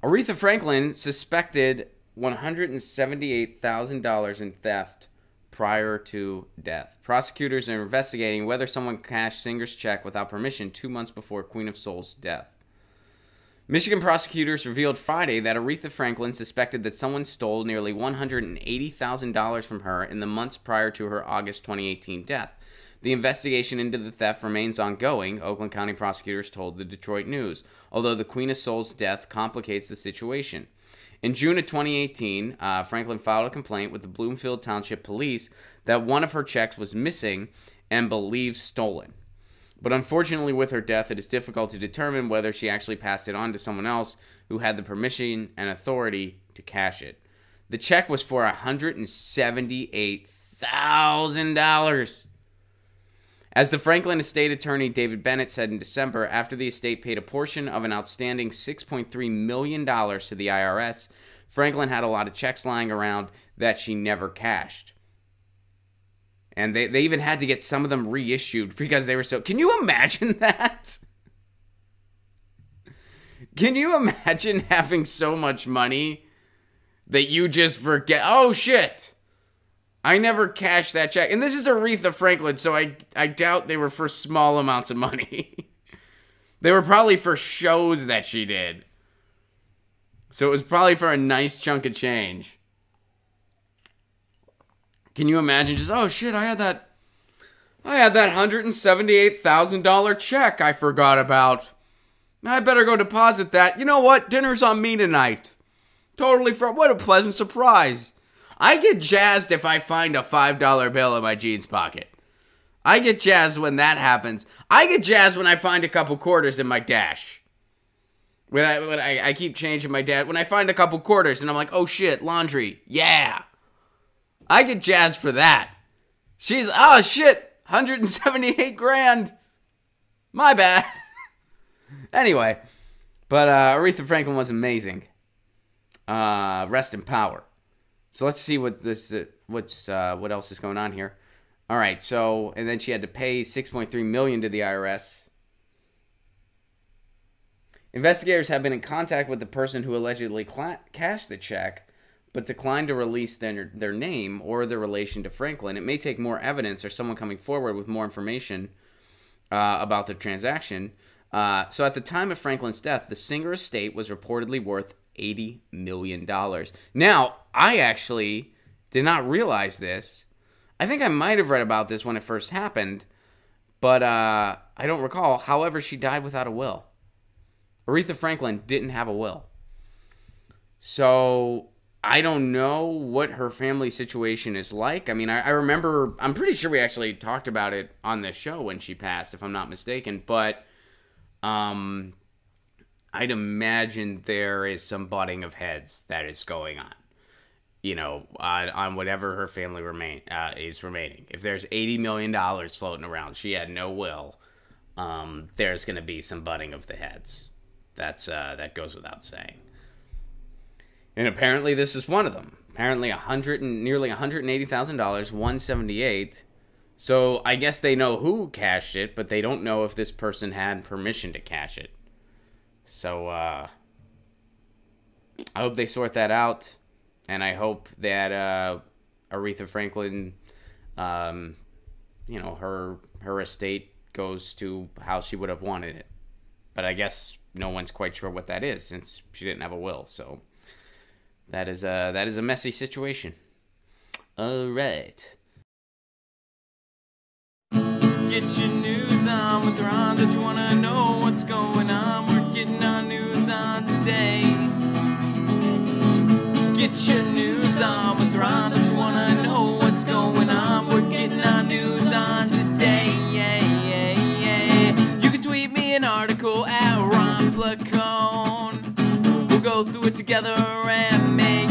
Aretha Franklin suspected $178,000 in theft prior to death. Prosecutors are investigating whether someone cashed Singer's check without permission 2 months before Queen of Soul's death. Michigan prosecutors revealed Friday that Aretha Franklin suspected that someone stole nearly $180,000 from her in the months prior to her August 2018 death. The investigation into the theft remains ongoing, Oakland County prosecutors told the Detroit News, although the Queen of Soul's death complicates the situation. In June of 2018, Franklin filed a complaint with the Bloomfield Township Police that one of her checks was missing and believed stolen. But unfortunately, with her death, it is difficult to determine whether she actually passed it on to someone else who had the permission and authority to cash it. The check was for $178,000. As the Franklin estate attorney David Bennett said in December, after the estate paid a portion of an outstanding $6.3 million to the IRS, Franklin had a lot of checks lying around that she never cashed. And they even had to get some of them reissued because they were so... Can you imagine that? Can you imagine having so much money that you just forget? Oh, shit. I never cashed that check. And this is Aretha Franklin, so I doubt they were for small amounts of money. They were probably for shows that she did. So it was probably for a nice chunk of change. Can you imagine just, oh shit, I had that $178,000 check I forgot about. I better go deposit that. You know what? Dinner's on me tonight. Totally what a pleasant surprise. I get jazzed if I find a $5 bill in my jeans pocket. I get jazzed when that happens. I get jazzed when I find a couple quarters in my dash. When I keep changing my dash. When I find a couple quarters and I'm like, oh shit, laundry. Yeah. I get jazzed for that. Oh shit, 178 grand. My bad. Anyway, but Aretha Franklin was amazing. Rest in power. So let's see what else is going on here. All right, so and then she had to pay $6.3 million to the IRS. Investigators have been in contact with the person who allegedly cashed the check, but declined to release their name or their relation to Franklin. It may take more evidence or someone coming forward with more information about the transaction. So at the time of Franklin's death, the Singer estate was reportedly worth $80 million. Now, I actually did not realize this. I think I might have read about this when it first happened, but I don't recall. However, she died without a will. Aretha Franklin didn't have a will. So I don't know what her family situation is like. I mean, I remember, I'm pretty sure we actually talked about it on this show when she passed, if I'm not mistaken. But I'd imagine there is some butting of heads that is going on, you know, on whatever her family is remaining. If there's $80 million floating around, she had no will, there's going to be some butting of the heads. That goes without saying. And apparently this is one of them. Apparently nearly $180,000, $178,000. So I guess they know who cashed it, but they don't know if this person had permission to cash it. So I hope they sort that out, and I hope that Aretha Franklin, you know, her estate goes to how she would have wanted it. But I guess no one's quite sure what that is since she didn't have a will. So that is a messy situation. All right. Get your news on with Ron. Don't you want to know what's going on? We're getting our news on today. Get your news on with Ron. Don't you want to know what's going on? We're getting our news on today. Yeah, yeah, yeah. You can tweet me an article at Ron Placone. We'll go through it together and make